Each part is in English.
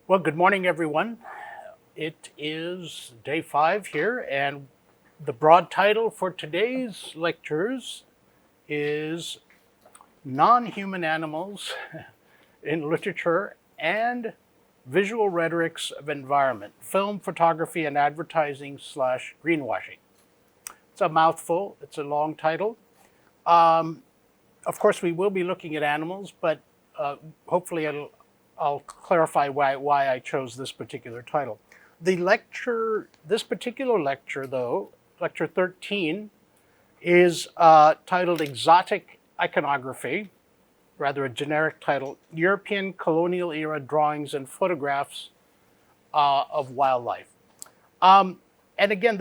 Well, good morning, everyone. It is day 5 here, and the broad title for today's lectures is Non Human Animals in Literature and Visual Rhetorics of Environment, Film, Photography, and Advertising slash Greenwashing. It's a mouthful, it's a long title. Of course, we will be looking at animals, but hopefully I'll clarify why I chose this particular title. This particular lecture, though, lecture 13, is titled Exotic Iconography, rather a generic title, European Colonial Era Drawings and Photographs of Wildlife. Um, and again,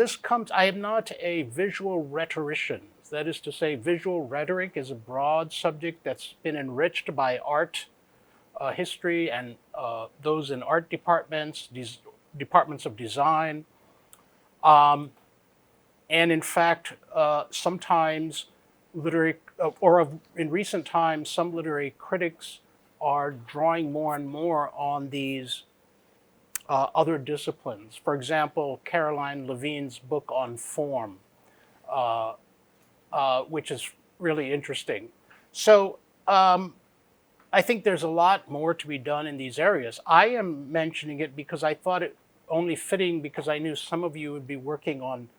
I am not a visual rhetorician. That is to say, visual rhetoric is a broad subject that's been enriched by art history and those in art departments, these departments of design. Um, and in fact, sometimes literary, in recent times, some literary critics are drawing more and more on these other disciplines. For example, Caroline Levine's book on form, uh, which is really interesting. So I think there's a lot more to be done in these areas. I am mentioning it because I thought it only fitting because I knew some of you would be working on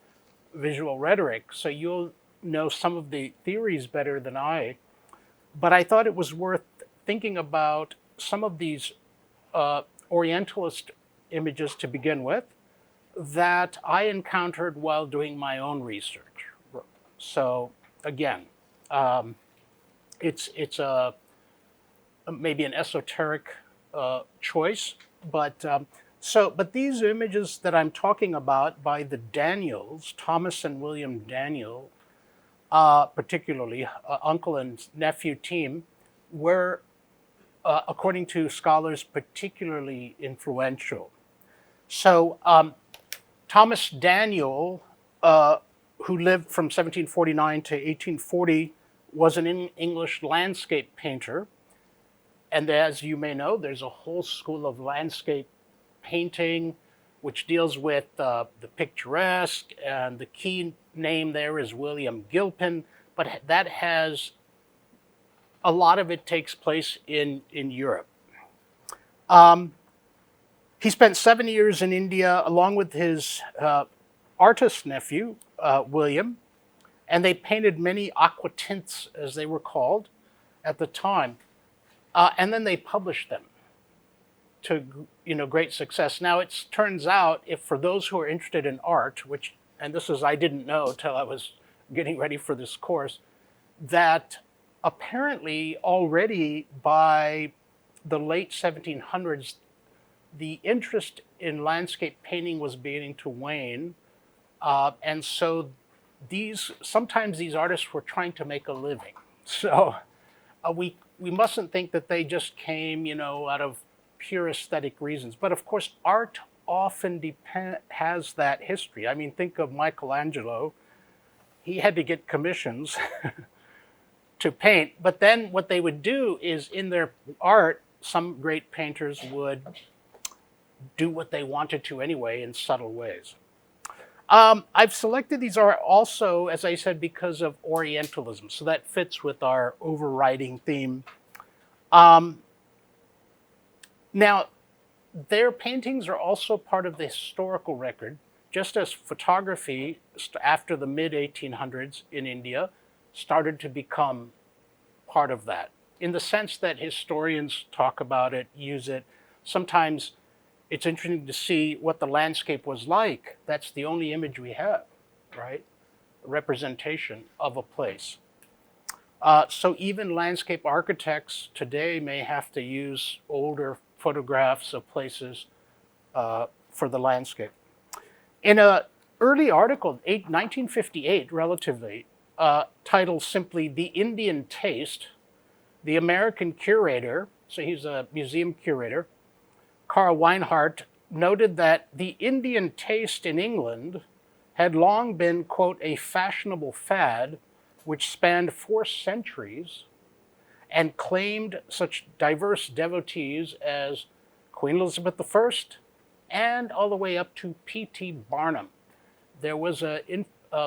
visual rhetoric, so you'll know some of the theories better than I. But I thought it was worth thinking about some of these Orientalist images to begin with that I encountered while doing my own research. So again, um, it's a maybe an esoteric choice, but these images that I'm talking about by the Daniels, Thomas and William Daniel, particularly uncle and nephew team, were, according to scholars, particularly influential. So Thomas Daniel, who lived from 1749 to 1840, was an English landscape painter. And as you may know, there's a whole school of landscape painting which deals with the picturesque, and the key name there is William Gilpin, but that has a lot of it takes place in Europe. Um, he spent 7 years in India along with his artist nephew, William, and they painted many aquatints, as they were called at the time, and then they published them to great success. Now it turns out, if for those who are interested in art, which, and this is I didn't know till I was getting ready for this course, that apparently already by the late 1700s the interest in landscape painting was beginning to wane, and so sometimes these artists were trying to make a living. So we mustn't think that they just came, out of pure aesthetic reasons. But of course, art often has that history. I mean, think of Michelangelo. He had to get commissions to paint, but then what they would do is in their art, some great painters would do what they wanted to anyway in subtle ways. I've selected these are also, as I said, because of Orientalism, so that fits with our overriding theme. Um, Now, their paintings are also part of the historical record, just as photography after the mid 1800s in India started to become part of that, in the sense that historians talk about it, use it. Sometimes it's interesting to see what the landscape was like. That's the only image we have, right? A representation of a place. So even landscape architects today may have to use older photographs of places for the landscape. In an early article, 1958, relatively, titled simply The Indian Taste, the American curator, so he's a museum curator, Carl Weinhardt, noted that the Indian taste in England had long been, quote, a fashionable fad which spanned 4 centuries and claimed such diverse devotees as, Queen Elizabeth I, and all the way up to P.T. Barnum. There was a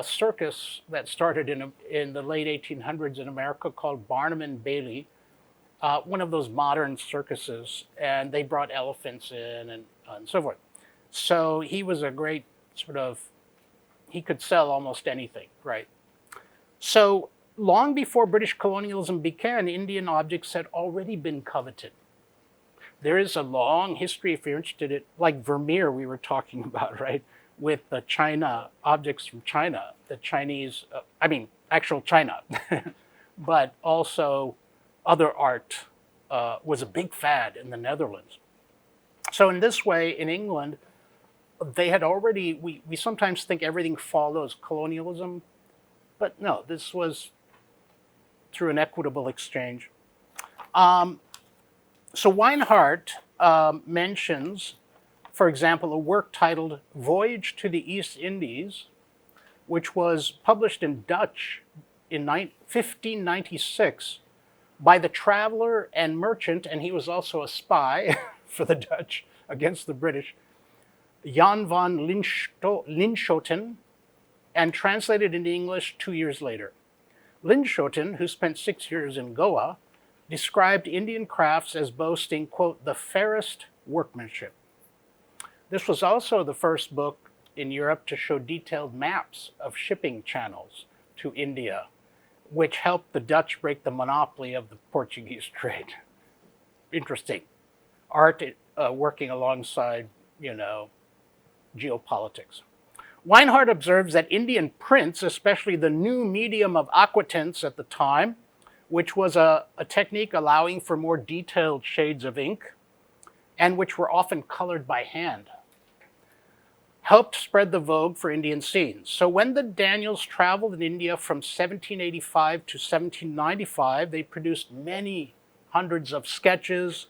circus that started in the late 1800s in America called Barnum and Bailey, one of those modern circuses, and they brought elephants in and so forth. So he was a great he could sell almost anything, right? So long before British colonialism began, Indian objects had already been coveted. There is a long history, if you're interested in, like Vermeer we were talking about, right? With the China, objects from China, the Chinese, actual China, but also other art was a big fad in the Netherlands. So in this way, in England, they had already, we sometimes think everything follows colonialism, but no, this was through an equitable exchange. So Weinhardt mentions, for example, a work titled Voyage to the East Indies, which was published in Dutch in 1596 by the traveler and merchant, and he was also a spy for the Dutch against the British, Jan van Linschoten, and translated into English 2 years later. Linschoten, who spent 6 years in Goa, described Indian crafts as boasting, quote, the fairest workmanship. This was also the first book in Europe to show detailed maps of shipping channels to India, which helped the Dutch break the monopoly of the Portuguese trade. Interesting. Art working alongside, geopolitics. Weinhardt observes that Indian prints, especially the new medium of aquatints at the time, which was a technique allowing for more detailed shades of ink, and which were often colored by hand, helped spread the vogue for Indian scenes. So when the Daniels traveled in India from 1785 to 1795, they produced many hundreds of sketches,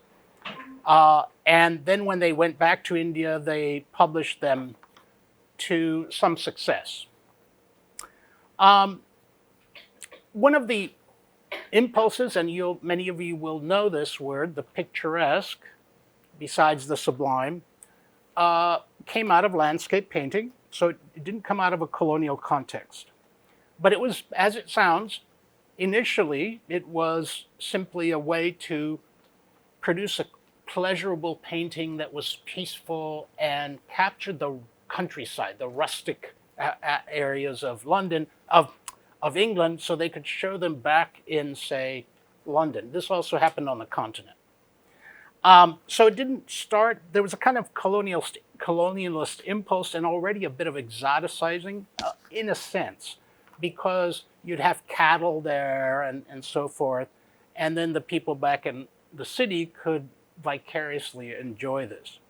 and then when they went back to India, they published them to some success. One of the impulses, and many of you will know this word, the picturesque, besides the sublime, came out of landscape painting, so it didn't come out of a colonial context. But it was, as it sounds, initially it was simply a way to produce a pleasurable painting that was peaceful and captured the countryside, the rustic areas of London, of England, so they could show them back in, say, London. This also happened on the continent. So it didn't start, there was a kind of colonialist impulse and already a bit of exoticizing, in a sense, because you'd have cattle there and so forth, and then the people back in the city could vicariously enjoy this.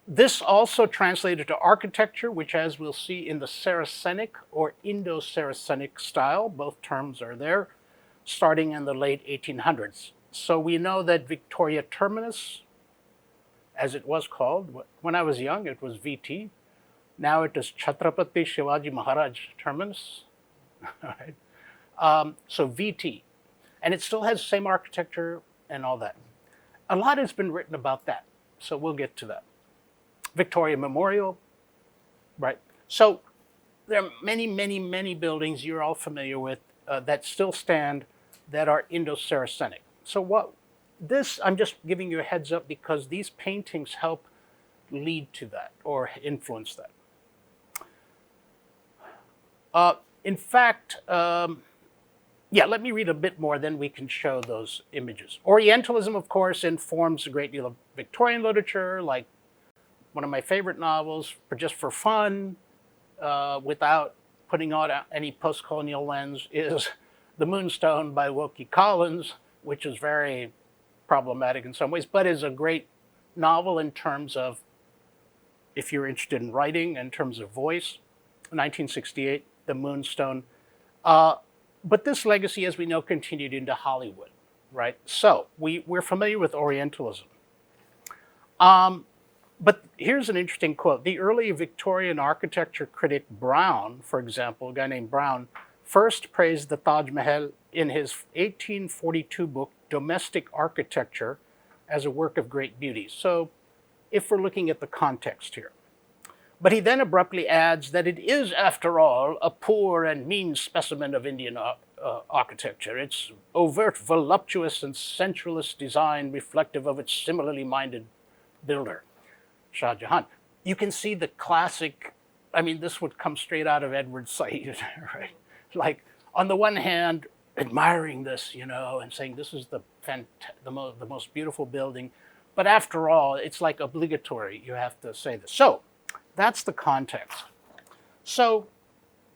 This also translated to architecture, which, as we'll see, in the Saracenic or Indo-Saracenic style, both terms are there, starting in the late 1800s. So we know that Victoria Terminus, as it was called, when I was young it was VT, now it is Chhatrapati Shivaji Maharaj Terminus, right? So VT, and it still has the same architecture and all that. A lot has been written about that, so we'll get to that. Victoria Memorial, right? So there are many, many, many buildings you're all familiar with that still stand that are Indo-Saracenic. So I'm just giving you a heads up because these paintings help lead to that or influence that. In fact, let me read a bit more, then we can show those images. Orientalism, of course, informs a great deal of Victorian literature, like one of my favorite novels, just for fun, without putting on any post-colonial lens, is The Moonstone by Wilkie Collins, which is very problematic in some ways, but is a great novel in terms of, if you're interested in writing, in terms of voice. 1968, The Moonstone. But this legacy, as we know, continued into Hollywood, right? So we're familiar with Orientalism. But here's an interesting quote. The early Victorian architecture critic Brown, for example, a guy named Brown, first praised the Taj Mahal in his 1842 book, Domestic Architecture, as a work of great beauty. So if we're looking at the context here. But he then abruptly adds that it is, after all, a poor and mean specimen of Indian architecture. Its overt, voluptuous, and sensualist design reflective of its similarly minded builder, Shah Jahan. You can see the classic, I mean, this would come straight out of Edward Said, right? Like, on the one hand, admiring this, and saying this is the most beautiful building. But after all, it's like obligatory. You have to say this. So that's the context. So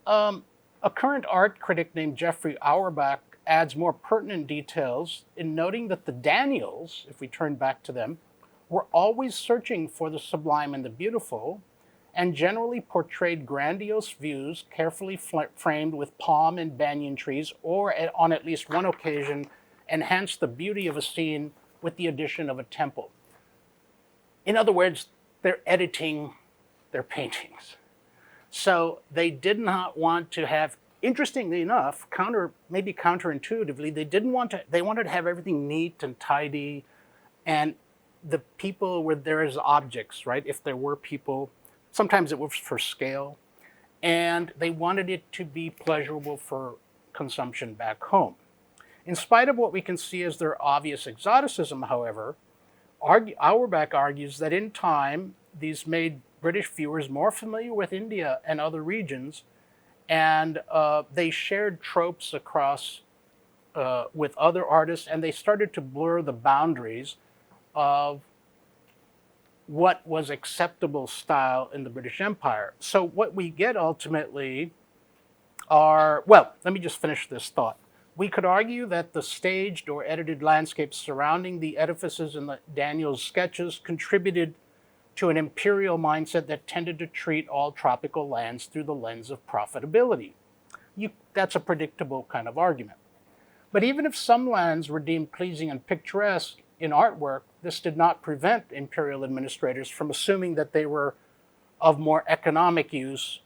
a current art critic named Jeffrey Auerbach adds more pertinent details in noting that the Daniels, if we turn back to them, were always searching for the sublime and the beautiful, and generally portrayed grandiose views carefully framed with palm and banyan trees, or on at least one occasion, enhanced the beauty of a scene with the addition of a temple. In other words, they're editing their paintings. So they did not want to have, interestingly enough, maybe counterintuitively, they wanted to have everything neat and tidy, and the people were there as objects, right? If there were people, sometimes it was for scale, and they wanted it to be pleasurable for consumption back home. In spite of what we can see as their obvious exoticism, however, Auerbach argues that in time, these made British viewers more familiar with India and other regions, and they shared tropes across with other artists, and they started to blur the boundaries of what was acceptable style in the British Empire. So what we get ultimately are, well, let me just finish this thought. We could argue that the staged or edited landscapes surrounding the edifices in the Daniels sketches contributed to an imperial mindset that tended to treat all tropical lands through the lens of profitability. That's a predictable kind of argument. But even if some lands were deemed pleasing and picturesque in artwork, this did not prevent imperial administrators from assuming that they were of more economic use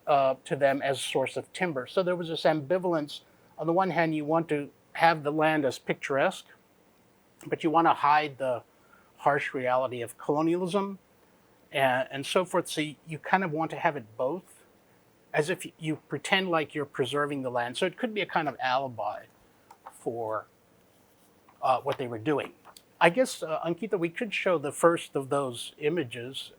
to them as a source of timber. So there was this ambivalence. On the one hand, you want to have the land as picturesque, but you want to hide the harsh reality of colonialism and so forth. So you kind of want to have it both, as if you pretend like you're preserving the land. So it could be a kind of alibi for what they were doing. I guess, Ankita, we could show the first of those images.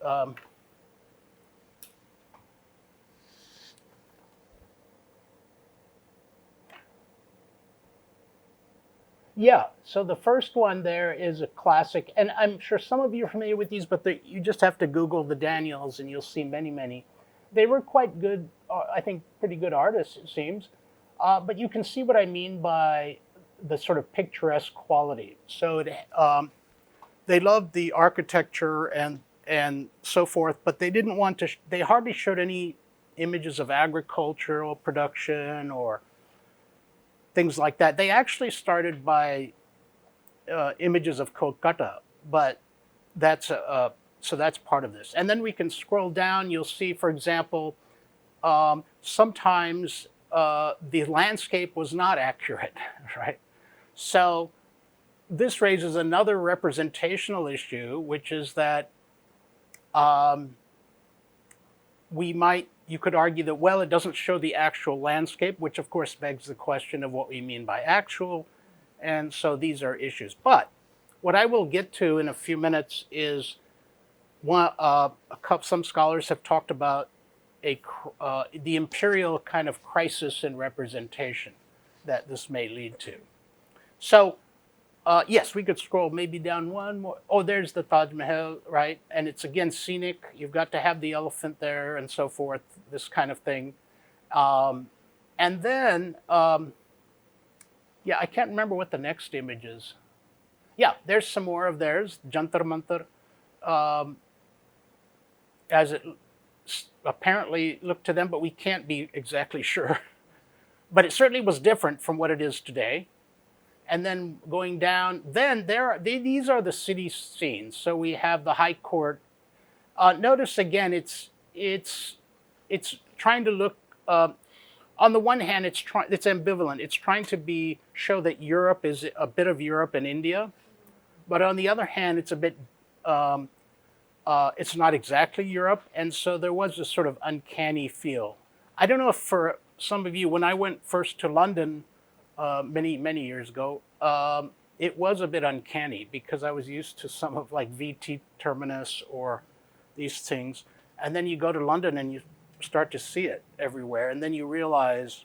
Yeah, so the first one there is a classic, and I'm sure some of you are familiar with these, but you just have to Google the Daniels and you'll see many, many. They were quite good, I think pretty good artists, it seems, but you can see what I mean by the sort of picturesque quality. So they loved the architecture and so forth, but they didn't want to, they hardly showed any images of agricultural production or things like that. They actually started by images of Kolkata, but so that's part of this. And then we can scroll down. You'll see, for example, sometimes the landscape was not accurate, right? So this raises another representational issue, which is that you could argue that, well, it doesn't show the actual landscape, which of course begs the question of what we mean by actual. And so these are issues. But what I will get to in a few minutes is some scholars have talked about the imperial kind of crisis in representation that this may lead to. So yes, we could scroll maybe down one more. Oh, there's the Taj Mahal, right? And it's again scenic. You've got to have the elephant there and so forth, this kind of thing. And then, yeah, I can't remember what the next image is. Yeah, there's some more of theirs, Jantar Mantar, as it apparently looked to them, but we can't be exactly sure. But it certainly was different from what it is today. And then going down, then these are the city scenes. So we have the High Court. Notice again, it's trying to look. On the one hand, it's ambivalent. It's trying to show that Europe is a bit of Europe and India, but on the other hand, it's a bit, it's not exactly Europe, and so there was this sort of uncanny feel. I don't know if for some of you, when I went first to London many years ago, it was a bit uncanny because I was used to some of like VT Terminus or these things, and then you go to London and you start to see it everywhere, and then you realize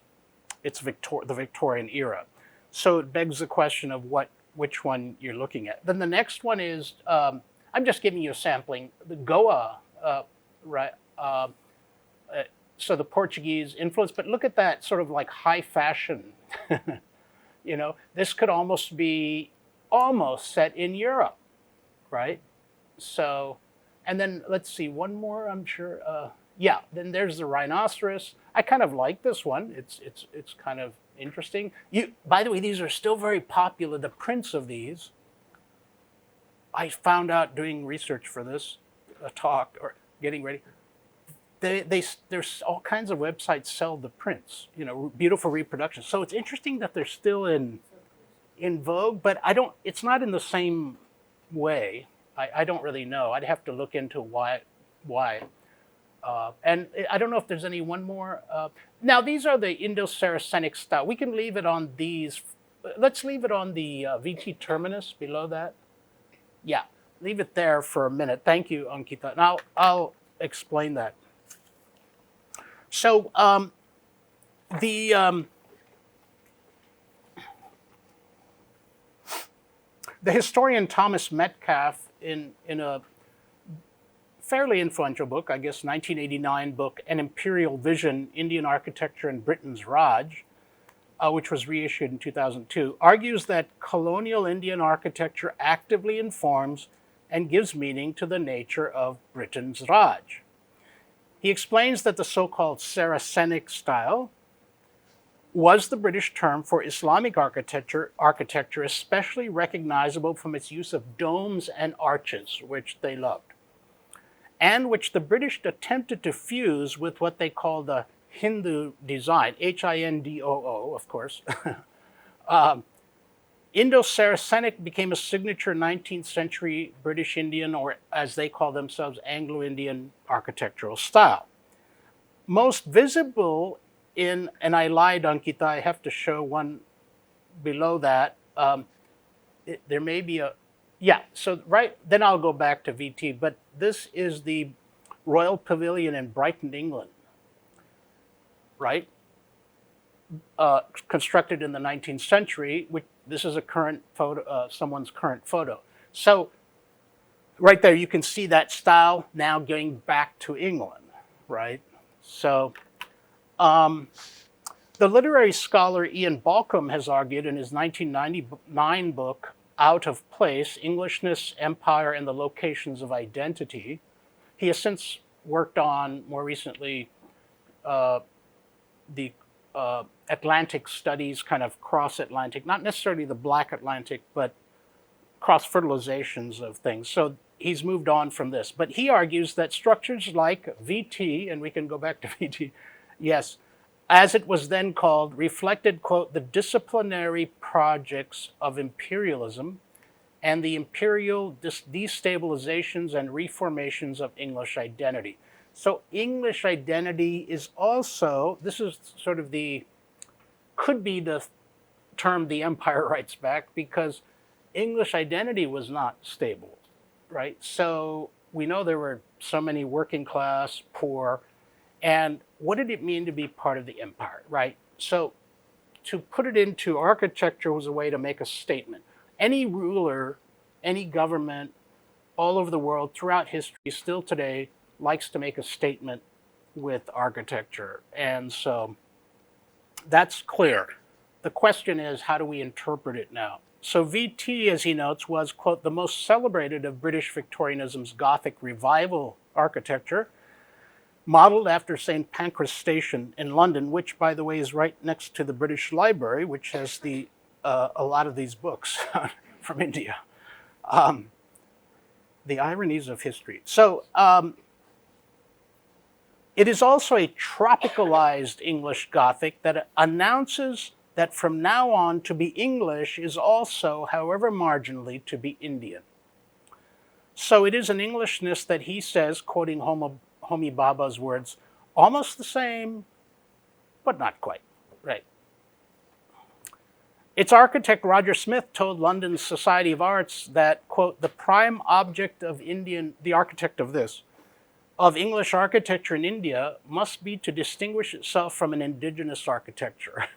it's the Victorian era. So it begs the question of which one you're looking at. Then the next one is, I'm just giving you a sampling, the Goa, right? So the Portuguese influence, but look at that sort of like high fashion. You know, this could almost be set in Europe, right? So, and then let's see, one more, I'm sure. Yeah, then there's the rhinoceros. I kind of like this one. It's kind of interesting. By the way, these are still very popular. The prints of these, I found out doing research for this talk or getting ready. There's all kinds of websites sell the prints, you know, beautiful reproductions. So it's interesting that they're still in vogue, but it's not in the same way. I don't really know. I'd have to look into why. And I don't know if there's one more. Now, these are the Indo-Saracenic style. We can leave it on these. Let's leave it on the VT Terminus below that. Yeah, leave it there for a minute. Thank you, Ankita. Now, I'll explain that. So the historian Thomas Metcalfe, in a fairly influential book, I guess 1989 book, An Imperial Vision, Indian Architecture and Britain's Raj, which was reissued in 2002, argues that colonial Indian architecture actively informs and gives meaning to the nature of Britain's Raj. He explains that the so-called Saracenic style was the British term for Islamic architecture, especially recognizable from its use of domes and arches, which they loved, and which the British attempted to fuse with what they call the Hindu design, Hindoo, of course. Indo-Saracenic became a signature 19th century British Indian, or as they call themselves, Anglo-Indian architectural style. Most visible and I lied, Ankita, I have to show one below that. There may be so then I'll go back to VT, but this is the Royal Pavilion in Brighton, England, right? Constructed in the 19th century, this is a current photo, someone's current photo. So right there, you can see that style now going back to England, right? So the literary scholar Ian Balcombe has argued in his 1999 book, Out of Place, Englishness, Empire, and the Locations of Identity. He has since worked on, more recently, the Atlantic studies, kind of cross-Atlantic, not necessarily the Black Atlantic, but cross-fertilizations of things. So he's moved on from this. But he argues that structures like VT, and we can go back to VT, yes, as it was then called, reflected, quote, the disciplinary projects of imperialism and the imperial destabilizations and reformations of English identity. So English identity is also, this is sort of could be the term the empire writes back, because English identity was not stable, right? So we know there were so many working class, poor, and what did it mean to be part of the empire, right? So to put it into architecture was a way to make a statement. Any ruler, any government all over the world throughout history, still today, likes to make a statement with architecture. And so that's clear. The question is, how do we interpret it now? So VT, as he notes, was, quote, the most celebrated of British Victorianism's Gothic revival architecture, modeled after St. Pancras Station in London, which, by the way, is right next to the British Library, which has a lot of these books from India. The ironies of history. So it is also a tropicalized English Gothic that announces that from now on to be English is also, however marginally, to be Indian. So it is an Englishness that he says, quoting Homi Bhabha's words, almost the same, but not quite, right? Its architect, Roger Smith, told London's Society of Arts that, quote, the prime object of the architect of this, of English architecture in India must be to distinguish itself from an indigenous architecture,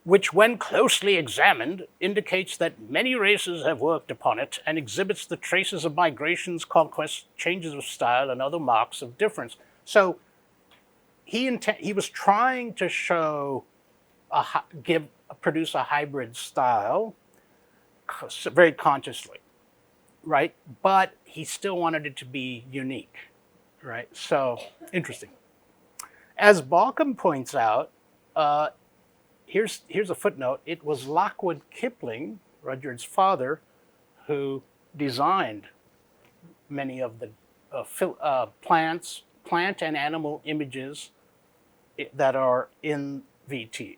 which when closely examined indicates that many races have worked upon it and exhibits the traces of migrations, conquests, changes of style, and other marks of difference. So he was trying to show, produce a hybrid style very consciously, right? But he still wanted it to be unique, right? So, interesting. As Balcom points out, here's a footnote. It was Lockwood Kipling, Rudyard's father, who designed many of the plant and animal images that are in VT.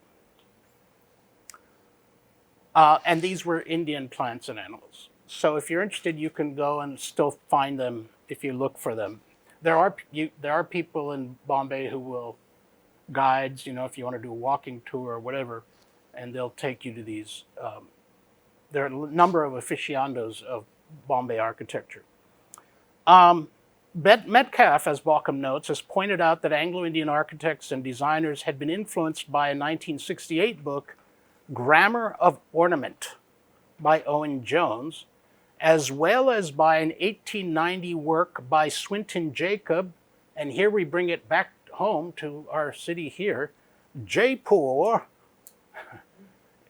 And these were Indian plants and animals. So if you're interested, you can go and still find them if you look for them. There are people in Bombay who will guides, if you want to do a walking tour or whatever, and they'll take you to these. There are a number of aficionados of Bombay architecture. Metcalf, as Balcom notes, has pointed out that Anglo-Indian architects and designers had been influenced by a 1968 book, Grammar of Ornament, by Owen Jones, as well as by an 1890 work by Swinton Jacob, and here we bring it back home to our city here, Jaipur,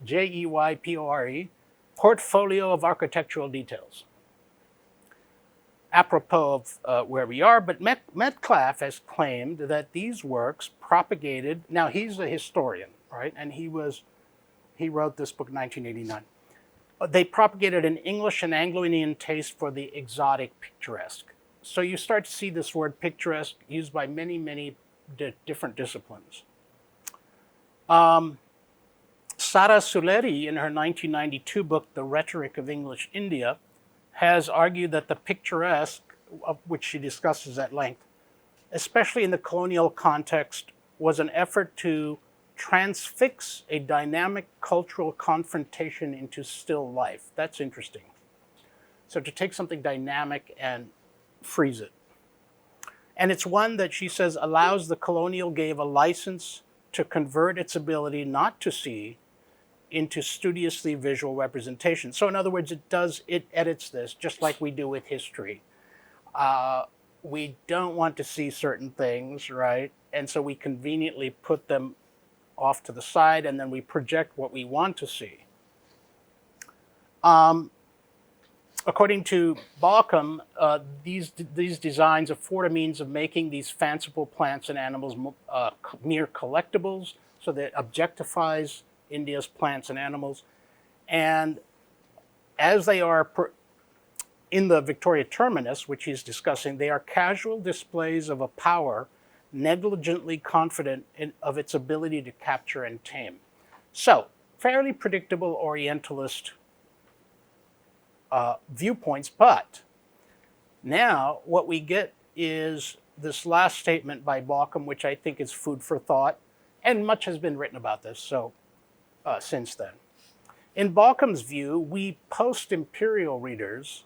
Jeypore, Portfolio of Architectural Details. Apropos of where we are, but Metcalf has claimed that these works propagated, now he's a historian, right, and he wrote this book in 1989. They propagated an English and Anglo-Indian taste for the exotic picturesque. So you start to see this word picturesque used by many, many different disciplines. Sara Suleri, in her 1992 book, The Rhetoric of English India, has argued that the picturesque, of which she discusses at length, especially in the colonial context, was an effort to transfix a dynamic cultural confrontation into still life. That's interesting. So to take something dynamic and freeze it. And it's one that she says allows the colonial gave a license to convert its ability not to see into studiously visual representation. So in other words, it edits this just like we do with history. We don't want to see certain things, right? And so we conveniently put them off to the side, and then we project what we want to see. According to Balcom, these designs afford a means of making these fanciful plants and animals mere collectibles, so that it objectifies India's plants and animals. And as they are in the Victoria Terminus, which he's discussing, they are casual displays of a power negligently confident of its ability to capture and tame. So, fairly predictable Orientalist viewpoints, but now what we get is this last statement by Balcom, which I think is food for thought, and much has been written about this since then. In Balcom's view, we post-imperial readers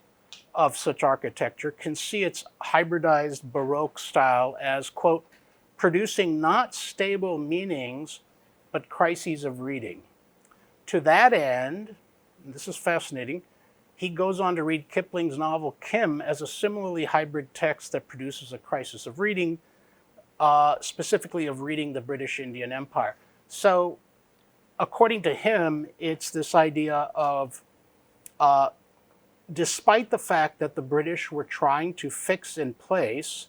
of such architecture can see its hybridized Baroque style as, quote, producing not stable meanings, but crises of reading. To that end, and this is fascinating, he goes on to read Kipling's novel Kim as a similarly hybrid text that produces a crisis of reading, specifically of reading the British Indian Empire. So, according to him, it's this idea of, despite the fact that the British were trying to fix in place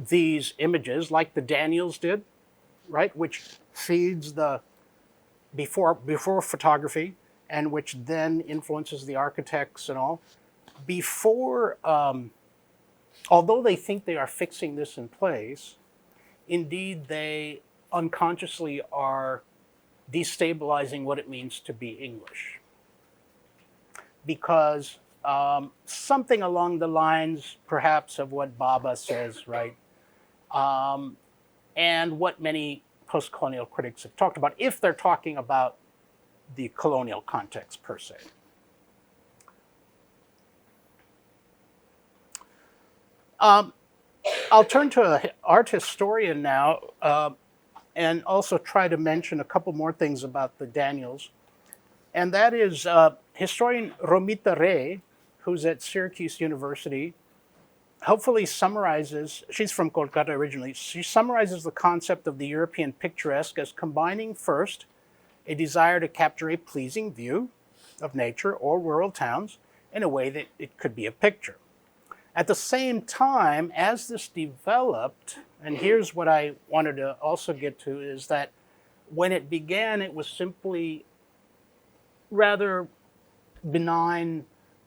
these images, like the Daniels did, right, which feeds the before photography, and which then influences the architects and all. Although they think they are fixing this in place, indeed they unconsciously are destabilizing what it means to be English. Because something along the lines, perhaps, of what Baba says, right? And what many post-colonial critics have talked about, if they're talking about the colonial context per se. I'll turn to an art historian now, and also try to mention a couple more things about the Daniels. And that is historian Romita Ray, who's at Syracuse University, hopefully summarizes, she's from Kolkata originally, she summarizes the concept of the European picturesque as combining first a desire to capture a pleasing view of nature or rural towns in a way that it could be a picture. At the same time, as this developed, and here's what I wanted to also get to, is that when it began, it was simply rather benign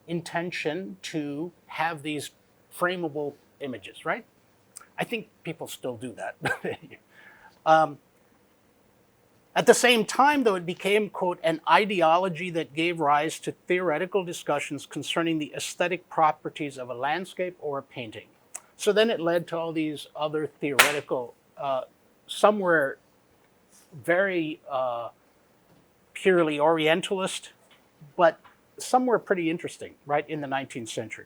intention to have these frameable images, right? I think people still do that. At the same time, though, it became, quote, an ideology that gave rise to theoretical discussions concerning the aesthetic properties of a landscape or a painting. So then it led to all these other theoretical, some were very purely Orientalist, but some were pretty interesting, right, in the 19th century.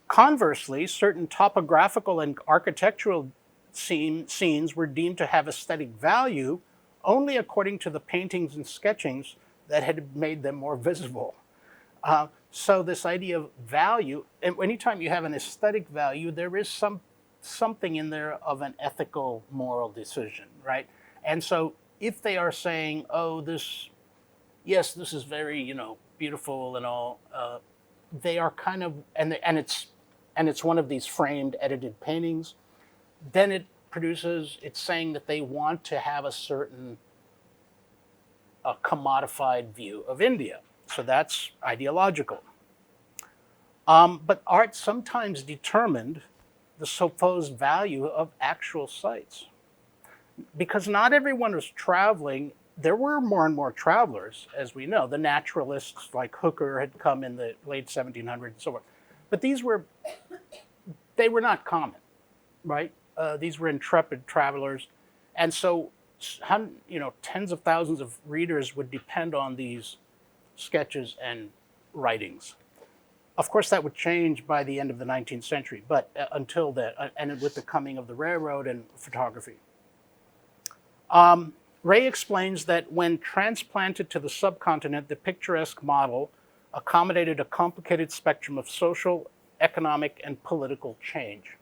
Conversely, certain topographical and architectural scenes were deemed to have aesthetic value only according to the paintings and sketchings that had made them more visible. So this idea of value, and anytime you have an aesthetic value, there is something in there of an ethical, moral decision, right? And so if they are saying, oh, this is very, beautiful and all, they are kind of, and it's one of these framed, edited paintings, then it's saying that they want to have a certain commodified view of India. So that's ideological. But art sometimes determined the supposed value of actual sites. Because not everyone was traveling. There were more and more travelers, as we know. The naturalists like Hooker had come in the late 1700s and so on. But they were not common, right? These were intrepid travelers. And so, tens of thousands of readers would depend on these sketches and writings. Of course, that would change by the end of the 19th century, but until then, and with the coming of the railroad and photography. Ray explains that when transplanted to the subcontinent, the picturesque model accommodated a complicated spectrum of social, economic, and political change.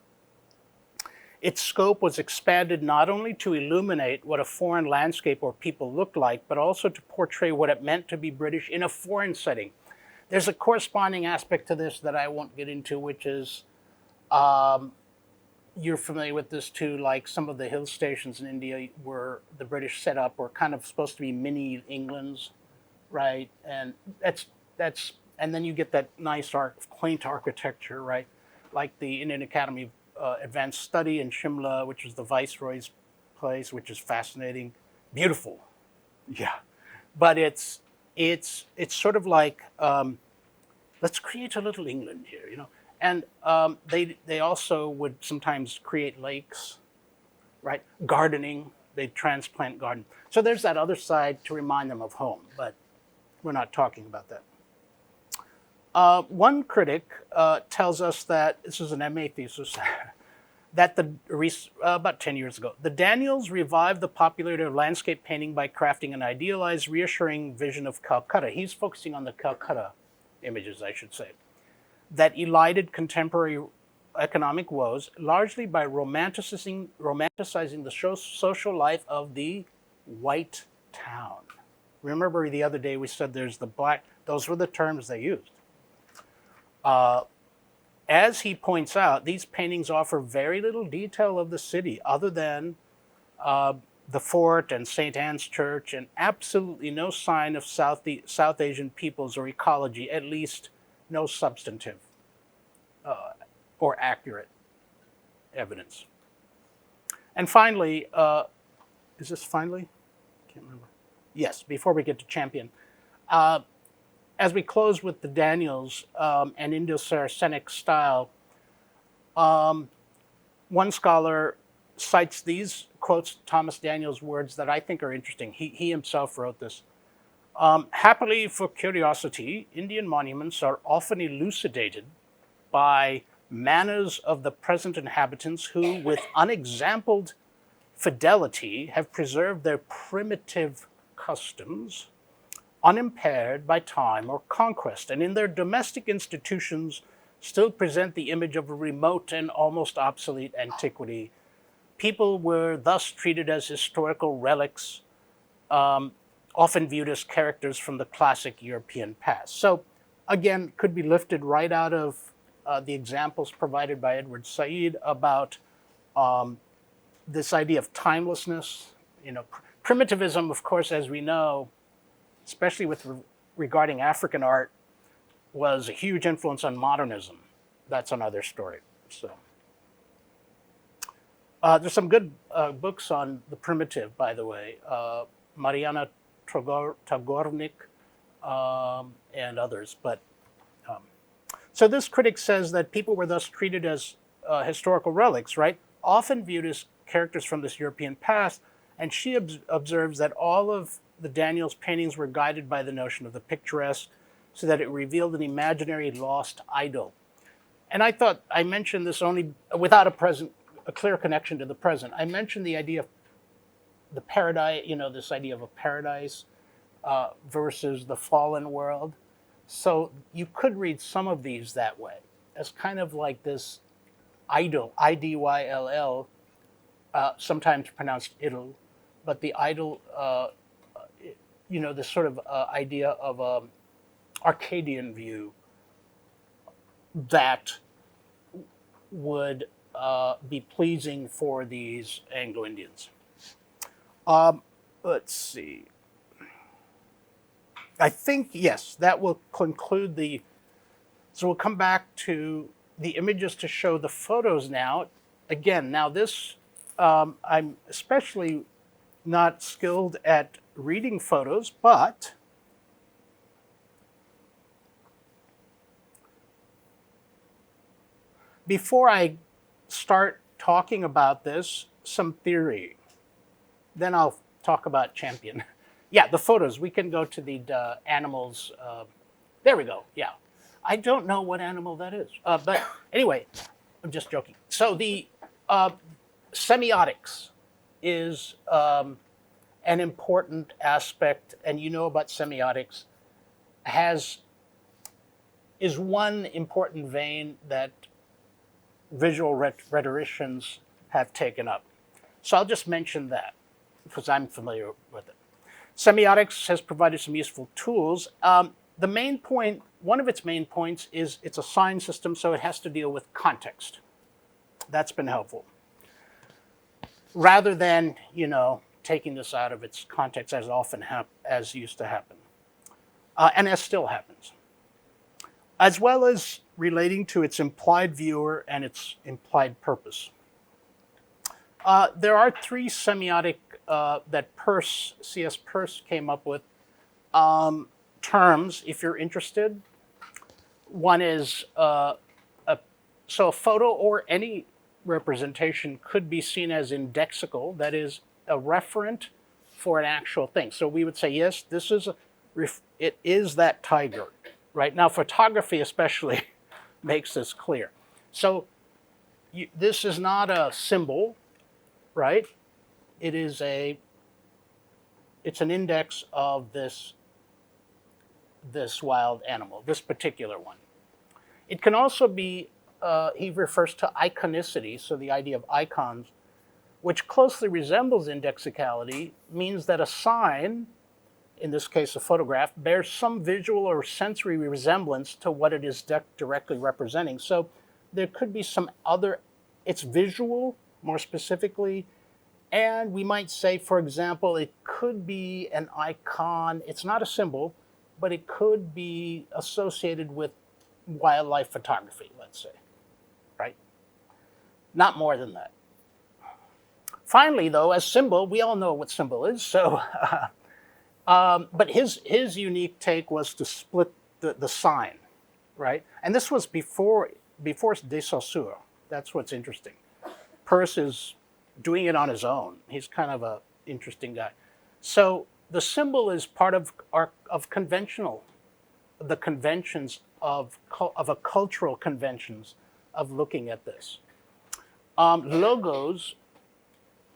Its scope was expanded not only to illuminate what a foreign landscape or people looked like, but also to portray what it meant to be British in a foreign setting. There's a corresponding aspect to this that I won't get into, which is, you're familiar with this too, like some of the hill stations in India were the British set up were kind of supposed to be mini Englands, right? And and then you get that nice quaint architecture, right? Like the Indian Academy of Advanced Study in Shimla, which is the Viceroy's place, which is fascinating, beautiful, yeah. But it's sort of like, let's create a little England here, And they also would sometimes create lakes, right? Gardening, they'd transplant garden. So there's that other side to remind them of home, but we're not talking about that. One critic tells us that, this is an MA thesis, that about 10 years ago, the Daniels revived the popularity of landscape painting by crafting an idealized, reassuring vision of Calcutta. He's focusing on the Calcutta images, I should say, that elided contemporary economic woes, largely by romanticizing the social life of the white town. Remember the other day we said there's the black, those were the terms they used. As he points out, these paintings offer very little detail of the city other than the fort and St. Anne's Church, and absolutely no sign of South Asian peoples or ecology, at least no substantive or accurate evidence. And finally, Is this finally? Can't remember. Yes, before we get to champion. Uh, as we close with the Daniels and Indo-Saracenic style, one scholar cites these, quotes Thomas Daniels' words that I think are interesting. He himself wrote this. Happily for curiosity, Indian monuments are often elucidated by manners of the present inhabitants who, with unexampled fidelity, have preserved their primitive customs, unimpaired by time or conquest, and in their domestic institutions still present the image of a remote and almost obsolete antiquity. People were thus treated as historical relics, often viewed as characters from the classic European past. So, again, could be lifted right out of the examples provided by Edward Said about this idea of timelessness. You know, primitivism, of course, as we know, especially with regarding African art, was a huge influence on modernism. That's another story. So, there's some good books on the primitive, by the way. Mariana Tagornik and others. But so this critic says that people were thus treated as historical relics, right? Often viewed as characters from this European past. And she observes that all of the Daniels paintings were guided by the notion of the picturesque, so that it revealed an imaginary lost idol. And I thought I mentioned this only without a clear connection to the present. I mentioned the idea of the paradise, you know, this idea of a paradise versus the fallen world. So you could read some of these that way, as kind of like this idol, I-D-Y-L-L, sometimes pronounced idol, but the idol, you know, this sort of idea of Arcadian view that would be pleasing for these Anglo-Indians. Let's see. I think, yes, that will conclude the... So we'll come back to the images to show the photos now. Again, now this, I'm especially not skilled at reading photos, but before I start talking about this, some theory. Then I'll talk about champion. Yeah, the photos. We can go to the animals. There we go. Yeah. I don't know what animal that is. But anyway, I'm just joking. So the semiotics is an important aspect, and you know about semiotics, is one important vein that visual rhetoricians have taken up. So I'll just mention that because I'm familiar with it. Semiotics has provided some useful tools. The main point, one of its main points is it's a sign system, so it has to deal with context. That's been helpful. Rather than, you know, taking this out of its context as often as used to happen, and as still happens. As well as relating to its implied viewer and its implied purpose. There are three semiotic that C.S. Peirce came up with terms, if you're interested. One is, so a photo or any representation could be seen as indexical, that is, a referent for an actual thing. So we would say, yes, this is it is that tiger. Right now, photography especially makes this clear. So this is not a symbol, right? It's an index of this wild animal, this particular one. It can also be, he refers to iconicity, so the idea of icons, which closely resembles indexicality, means that a sign, in this case a photograph, bears some visual or sensory resemblance to what it is directly representing. So there could be some other, it's visual, more specifically, and we might say, for example, it could be an icon, it's not a symbol, but it could be associated with wildlife photography, let's say, right? Not more than that. Finally, though, as symbol, we all know what symbol is. So, but his unique take was to split the sign, right? And this was before de Saussure. That's what's interesting. Peirce is doing it on his own. He's kind of a interesting guy. So the symbol is part of the conventions of a cultural conventions of looking at this. Logos,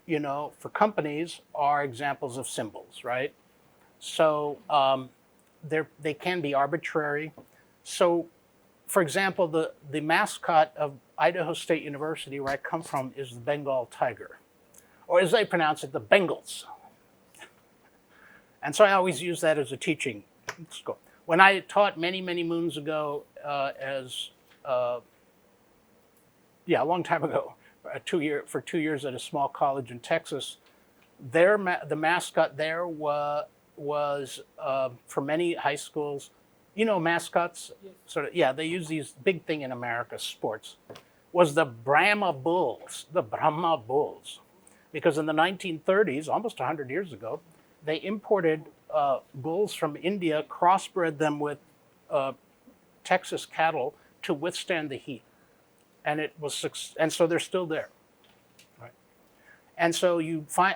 for companies are examples of symbols, right? So they can be arbitrary. So, for example, the mascot of Idaho State University, where I come from, is the Bengal tiger, or as they pronounce it, the Bengals. And so I always use that as a teaching school. When I taught many, many moons ago, a long time ago, for 2 years at a small college in Texas, the mascot there was for many high schools, mascots, they use these big thing in America, sports, was the Brahma Bulls, because in the 1930s, almost 100 years ago, they imported bulls from India, crossbred them with Texas cattle to withstand the heat. And so they're still there, right? And so you find,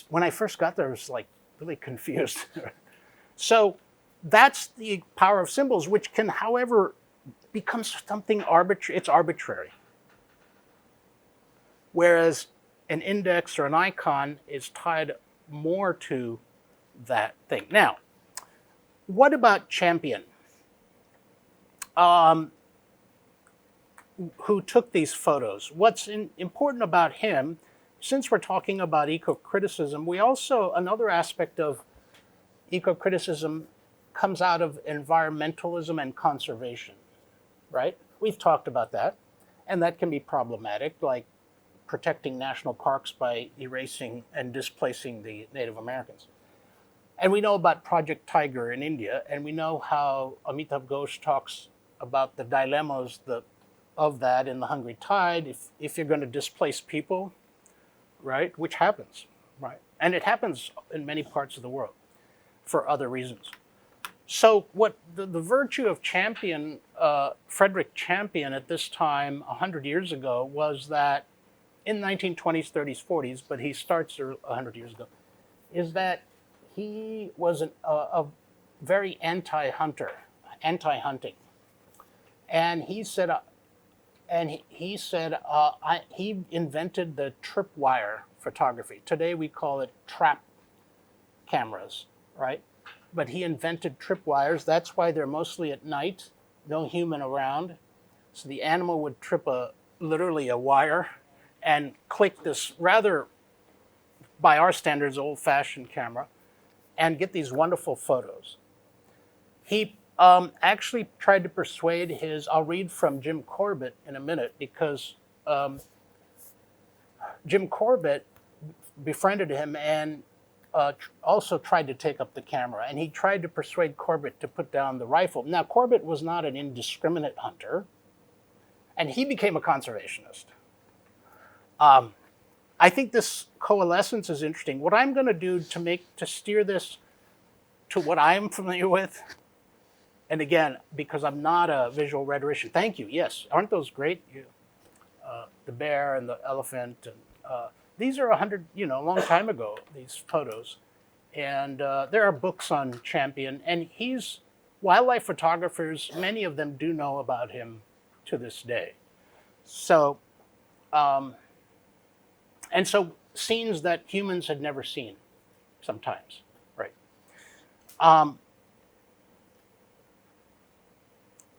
when I first got there, I was like really confused. So that's the power of symbols, which can, however, become something arbitrary. It's arbitrary. Whereas an index or an icon is tied more to that thing. Now, what about Champion? Who took these photos? What's important about him, since we're talking about eco-criticism, another aspect of eco-criticism comes out of environmentalism and conservation, right? We've talked about that, and that can be problematic, like protecting national parks by erasing and displacing the Native Americans. And we know about Project Tiger in India, and we know how Amitav Ghosh talks about the dilemmas of that in The Hungry Tide, if you're going to displace people, right, which happens, right? And it happens in many parts of the world for other reasons. So what the virtue of Champion, Frederick Champion at this time, 100 years ago, was that in the 1920s, 30s, 40s, but he starts 100 years ago, is that he was a very anti-hunting. And he said, he invented the tripwire photography. Today we call it trap cameras, right? But he invented tripwires. That's why they're mostly at night, no human around. So the animal would trip literally a wire and click this rather, by our standards, old-fashioned camera and get these wonderful photos. He actually tried to persuade I'll read from Jim Corbett in a minute, because Jim Corbett befriended him and also tried to take up the camera. And he tried to persuade Corbett to put down the rifle. Now, Corbett was not an indiscriminate hunter, and he became a conservationist. I think this coalescence is interesting. What I'm going to do to steer this to what I'm familiar with, and again, because I'm not a visual rhetorician, thank you, yes, aren't those great? The bear and the elephant, and these are a long time ago, these photos. And there are books on Champion, and wildlife photographers, many of them do know about him to this day. So, and so scenes that humans had never seen sometimes, right?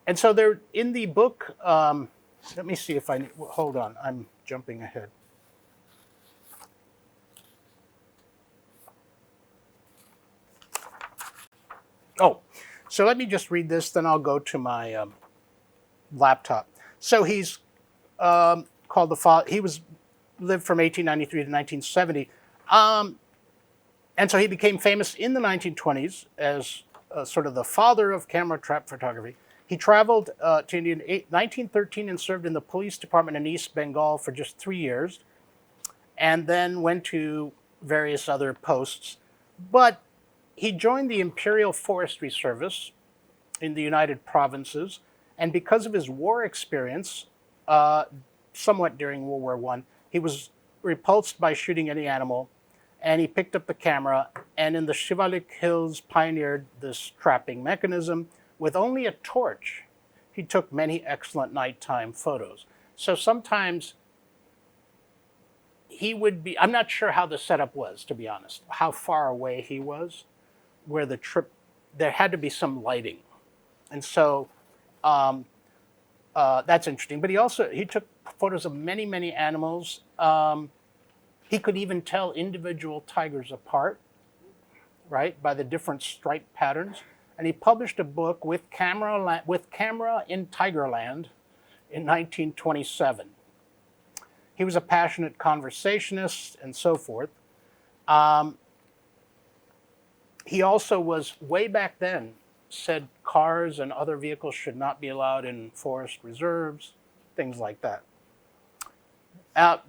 And so they're in the book, let me see if hold on, I'm jumping ahead. Oh, so let me just read this, then I'll go to my laptop. So he's called the father, lived from 1893 to 1970. And so he became famous in the 1920s as sort of the father of camera trap photography. He traveled to India in 1913 and served in the police department in East Bengal for just 3 years. and then went to various other posts. But he joined the Imperial Forestry Service in the United Provinces, and because of his war experience, uh, somewhat during World War I, he was repulsed by shooting any animal, and he picked up the camera, and in the Shivalik Hills pioneered this trapping mechanism. With only a torch, he took many excellent nighttime photos. So sometimes he would be, I'm not sure how the setup was, to be honest, how far away he was, where the trip, there had to be some lighting. And so um, that's interesting. But he took photos of many, many animals. He could even tell individual tigers apart, right, by the different stripe patterns. And he published a book with camera in Tigerland in 1927. He was a passionate conversationist and so forth. He also was, way back then, said cars and other vehicles should not be allowed in forest reserves, things like that.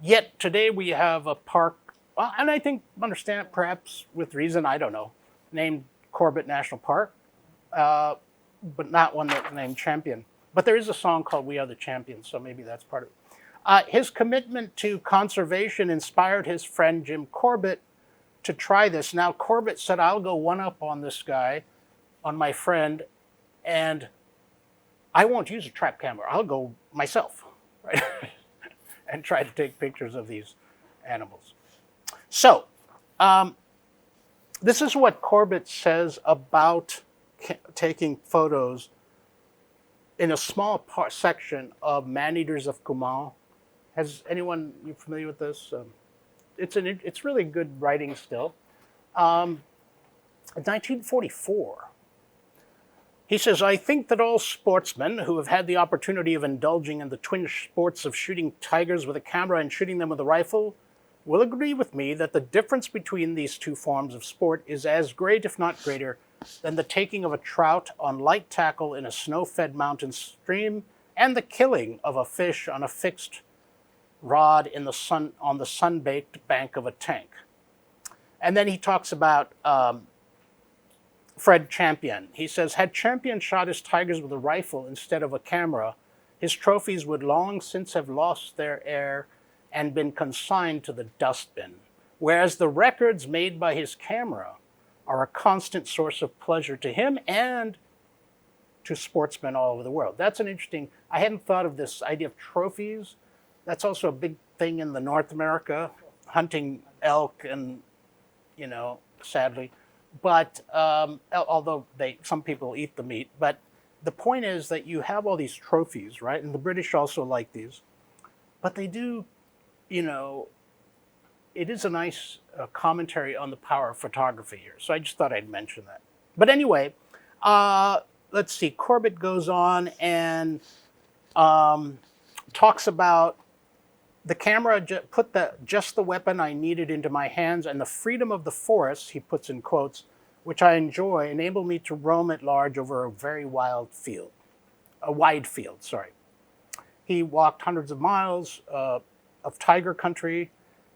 Yet today we have a park, and I think, understand perhaps with reason, I don't know, named Corbett National Park, but not one that named Champion. But there is a song called We Are the Champions, so maybe that's part of it. His commitment to conservation inspired his friend Jim Corbett to try this. Now, Corbett said, I'll go one up on this guy, on my friend, and I won't use a trap camera. I'll go myself, right? And try to take pictures of these animals. So, this is what Corbett says about taking photos in a small section of Man-Eaters of Cumal. Has anyone, you familiar with this? It's really good writing still. In 1944, he says, I think that all sportsmen who have had the opportunity of indulging in the twin sports of shooting tigers with a camera and shooting them with a rifle will agree with me that the difference between these two forms of sport is as great, if not greater, than the taking of a trout on light tackle in a snow-fed mountain stream and the killing of a fish on a fixed rod in the sun on the sun-baked bank of a tank. And then he talks about Fred Champion. He says, had Champion shot his tigers with a rifle instead of a camera, his trophies would long since have lost their air and been consigned to the dustbin, whereas the records made by his camera are a constant source of pleasure to him and to sportsmen all over the world. That's an interesting, I hadn't thought of this idea of trophies. That's also a big thing in the North America, hunting elk and, sadly. But although some people eat the meat, but the point is that you have all these trophies, right? And the British also like these, but they do, it is a nice commentary on the power of photography here. So I just thought I'd mention that. But anyway, let's see. Corbett goes on and talks about the camera put just the weapon I needed into my hands, and the freedom of the forest, he puts in quotes, which I enjoy, enabled me to roam at large over a very wide field. He walked hundreds of miles of tiger country,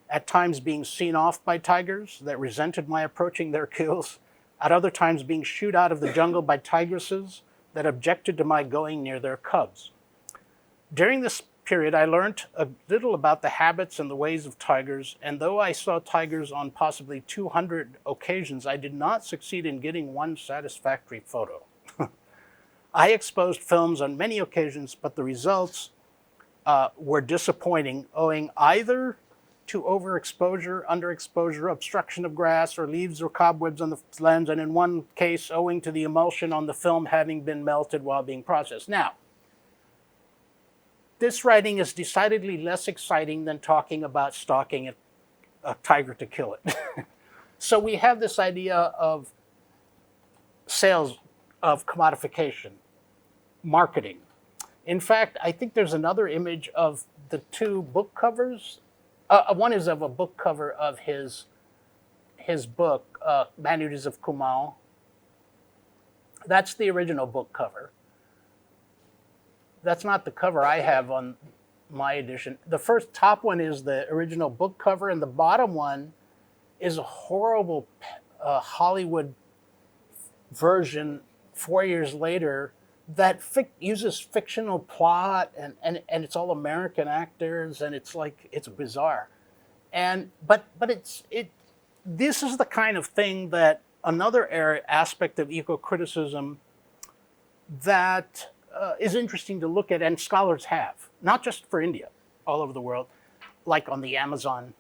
at times being seen off by tigers that resented my approaching their kills, at other times being shooed out of the jungle by tigresses that objected to my going near their cubs. During this period, I learned a little about the habits and the ways of tigers, and though I saw tigers on possibly 200 occasions, I did not succeed in getting one satisfactory photo. I exposed films on many occasions, but the results were disappointing, owing either to overexposure, underexposure, obstruction of grass, or leaves or cobwebs on the lens, and in one case, owing to the emulsion on the film having been melted while being processed. Now, this writing is decidedly less exciting than talking about stalking a tiger to kill it. So we have this idea of sales, of commodification, marketing. In fact, I think there's another image of the two book covers. One is of a book cover of his book, Man-Eaters of Cumal. That's the original book cover. That's not the cover I have on my edition. The first top one is the original book cover, and the bottom one is a horrible Hollywood version 4 years later that uses fictional plot, and it's all American actors, and it's bizarre. And but this is the kind of thing that another aspect of eco-criticism that is interesting to look at, and scholars have, not just for India, all over the world, like on the Amazon,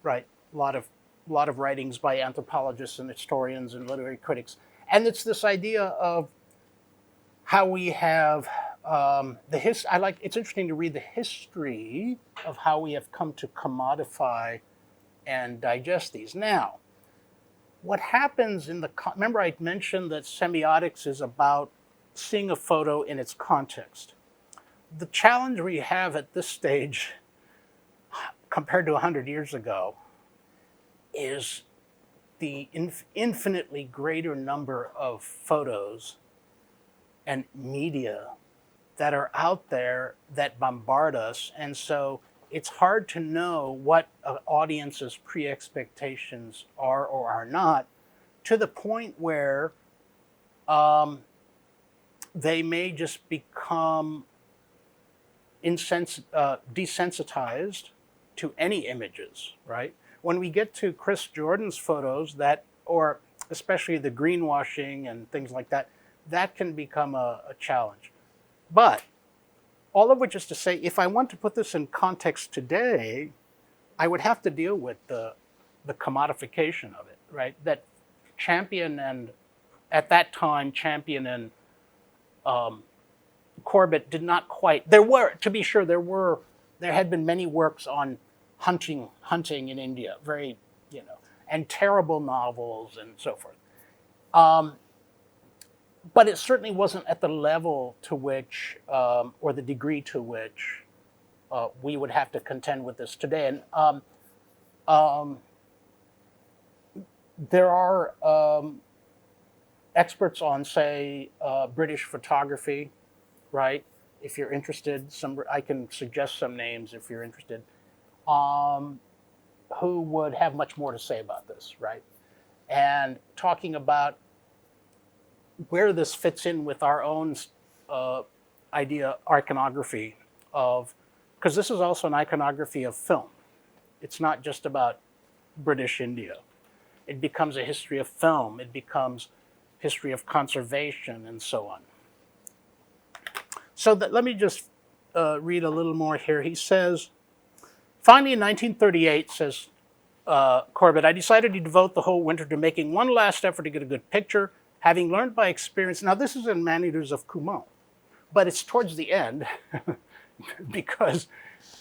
right? A lot of writings by anthropologists and historians and literary critics, and it's this idea of how we have it's interesting to read the history of how we have come to commodify and digest these. Now, what happens remember I mentioned that semiotics is about seeing a photo in its context. The challenge we have at this stage, compared to 100 years ago, is the infinitely greater number of photos and media that are out there that bombard us. And so it's hard to know what an audience's pre-expectations are or are not, to the point where they may just become desensitized to any images, right? When we get to Chris Jordan's photos, or especially the greenwashing and things like that, that can become a challenge. But all of which is to say, if I want to put this in context today, I would have to deal with the commodification of it, right? That at that time, Champion and Corbett did not quite. There had been many works on hunting in India, very, and terrible novels and so forth. But it certainly wasn't at the level to which, or the degree to which, we would have to contend with this today. And there are experts on, say, British photography, right? If you're interested, I can suggest some names if you're interested, who would have much more to say about this, right? And talking about where this fits in with our own idea, iconography because this is also an iconography of film. It's not just about British India. It becomes a history of film. It becomes history of conservation and so on. So let me just read a little more here. He says, finally in 1938, says Corbett, I decided to devote the whole winter to making one last effort to get a good picture, having learned by experience. Now this is in Maneaters of Cumae, but it's towards the end because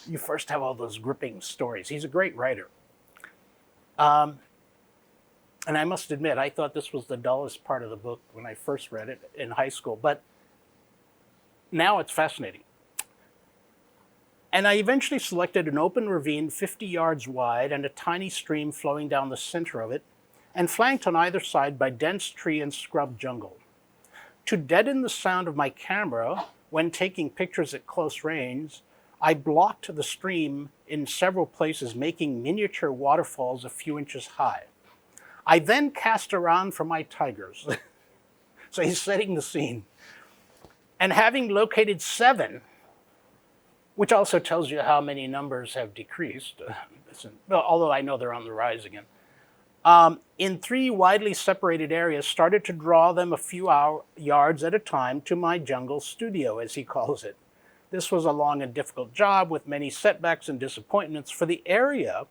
you first have all those gripping stories. He's a great writer. And I must admit, I thought this was the dullest part of the book when I first read it in high school, but now it's fascinating. And I eventually selected an open ravine 50 yards wide and a tiny stream flowing down the center of it, and flanked on either side by dense tree and scrub jungle. To deaden the sound of my camera when taking pictures at close range, I blocked the stream in several places, making miniature waterfalls a few inches high. I then cast around for my tigers. So he's setting the scene. And having located 7, which also tells you how many numbers have decreased, although I know they're on the rise again, in 3 widely separated areas, started to draw them a few yards at a time to my jungle studio, as he calls it. This was a long and difficult job with many setbacks and disappointments, for the area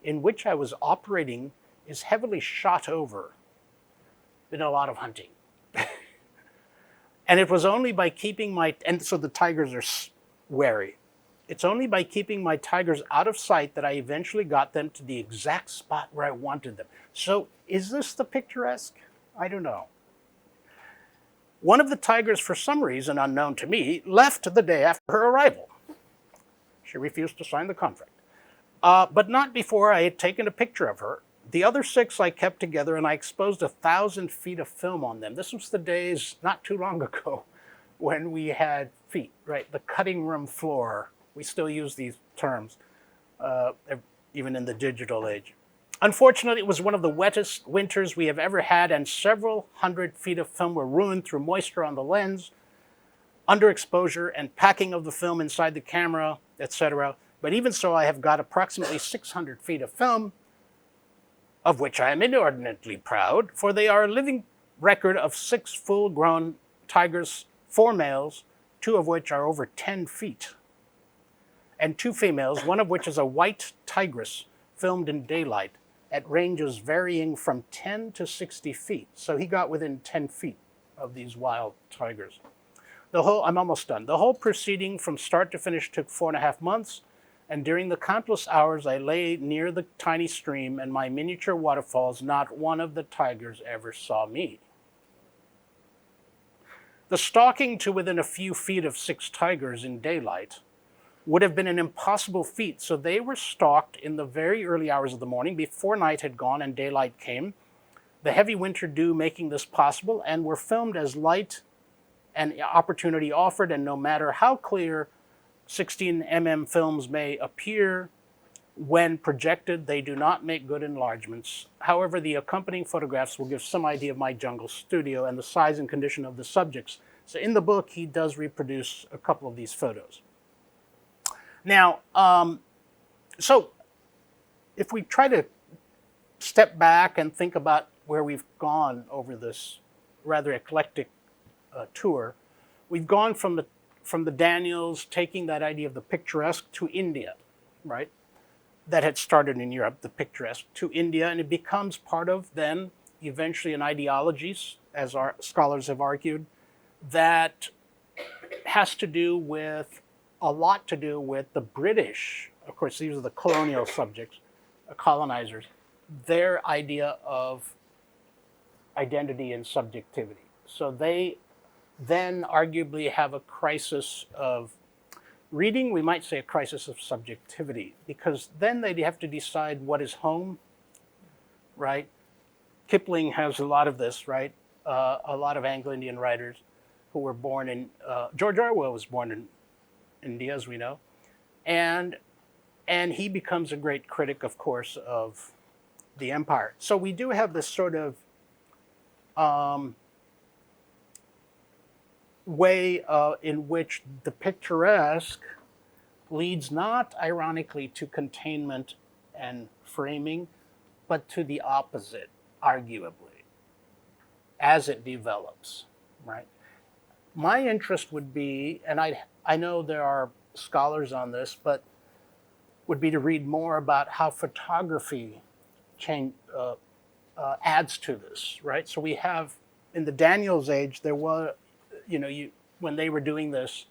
in which I was operating is heavily shot over. Been a lot of hunting. And it was only by keeping and so the tigers are wary. It's only by keeping my tigers out of sight that I eventually got them to the exact spot where I wanted them. So is this the picturesque? I don't know. One of the tigers, for some reason unknown to me, left the day after her arrival. She refused to sign the contract. But not before I had taken a picture of her. The other 6 I kept together, and I exposed 1,000 feet of film on them. This was the days, not too long ago, when we had feet, right? The cutting room floor We still use these terms, uh, even in the digital age. Unfortunately, it was one of the wettest winters we have ever had, and several hundred feet of film were ruined through moisture on the lens, underexposure, and packing of the film inside the camera, etc. But even so, I have got approximately 600 feet of film, of which I am inordinately proud, for they are a living record of 6 full-grown tigers, 4 males, 2 of which are over 10 feet, and 2 females, one of which is a white tigress, filmed in daylight at ranges varying from 10 to 60 feet. So he got within 10 feet of these wild tigers. I'm almost done. The whole proceeding from start to finish took 4.5 months, and during the countless hours I lay near the tiny stream and my miniature waterfalls, not one of the tigers ever saw me. The stalking to within a few feet of 6 tigers in daylight would have been an impossible feat, so they were stalked in the very early hours of the morning before night had gone and daylight came, the heavy winter dew making this possible, and were filmed as light and opportunity offered, and no matter how clear 16 mm films may appear, when projected, they do not make good enlargements. However, the accompanying photographs will give some idea of my jungle studio and the size and condition of the subjects. So in the book, he does reproduce a couple of these photos. Now, so if we try to step back and think about where we've gone over this rather eclectic tour, we've gone from the Daniels, taking that idea of the picturesque, to India, right? That had started in Europe, the picturesque, to India, and it becomes part of then eventually an ideology, as our scholars have argued, that has to do with a lot to do with the British. Of course, these are the colonial subjects, colonizers, their idea of identity and subjectivity. So they then arguably have a crisis of reading, we might say a crisis of subjectivity, because then they'd have to decide what is home, right? Kipling has a lot of this, right? A lot of Anglo-Indian writers who were born in, George Orwell was born in India, as we know, and he becomes a great critic, of course, of the empire. So we do have this sort of way in which the picturesque leads not ironically to containment and framing, but to the opposite, arguably, as it develops, right? My interest would be, and I know there are scholars on this, but would be to read more about how photography adds to this, right? So we have, in the Daniels age, there was, when they were doing this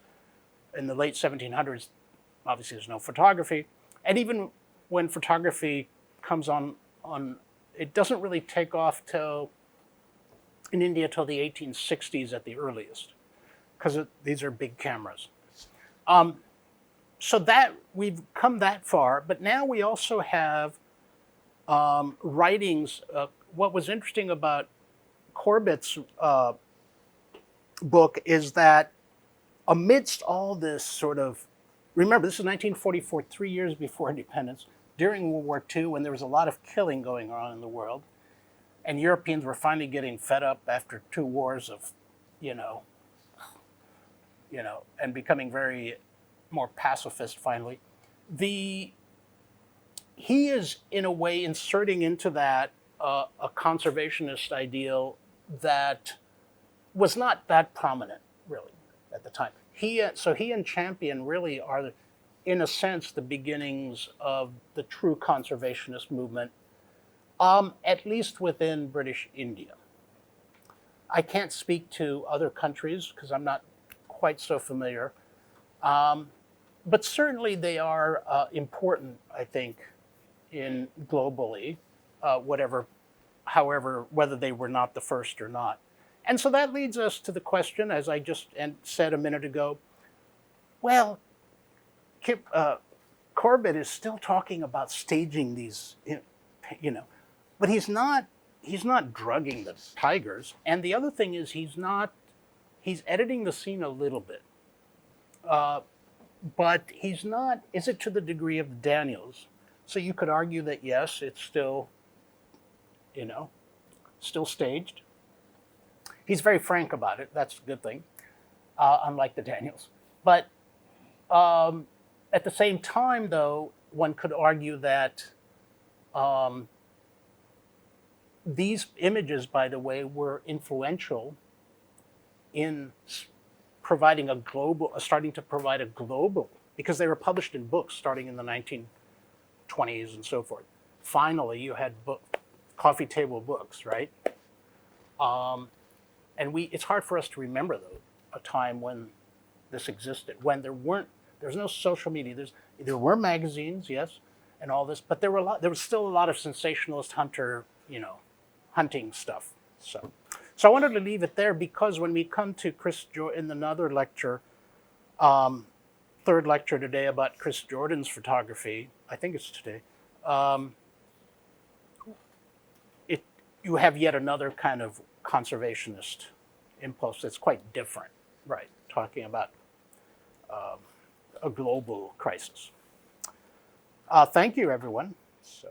in the late 1700s, obviously there's no photography. And even when photography comes on, it doesn't really take off in India till the 1860s at the earliest, because these are big cameras. So that we've come that far, but now we also have writings. What was interesting about Corbett's book is that amidst all this sort of, remember, this is 1944, 3 years before independence, during World War II, when there was a lot of killing going on in the world, and Europeans were finally getting fed up after 2 wars of, and becoming very more pacifist finally. He is, in a way, inserting into that a conservationist ideal that was not that prominent, really, at the time. So he and Champion really are, in a sense, the beginnings of the true conservationist movement, at least within British India. I can't speak to other countries because I'm not quite so familiar, but certainly they are important, I think, in globally, whether they were not the first or not. And so that leads us to the question, as I just said a minute ago, well, Corbett is still talking about staging these, but he's not drugging the tigers. And the other thing is he's editing the scene a little bit. but he's not, is it to the degree of the Daniels? So you could argue that yes, it's still, you know, still staged. He's very frank about it. That's a good thing, unlike the Daniels. But at the same time, though, one could argue that um, these images, by the way, were influential in providing a global, starting to provide a global, because they were published in books starting in the 1920s and so forth. Finally, you had coffee table books, right? And it's hard for us to remember though a time when this existed, when there's no social media. There were magazines, yes, and all this, but there was still a lot of sensationalist hunting stuff. So I wanted to leave it there because when we come to in another lecture, third lecture today about Chris Jordan's photography, I think it's today, you have yet another kind of conservationist impulse that's quite different, right? Talking about a global crisis. Thank you, everyone. So.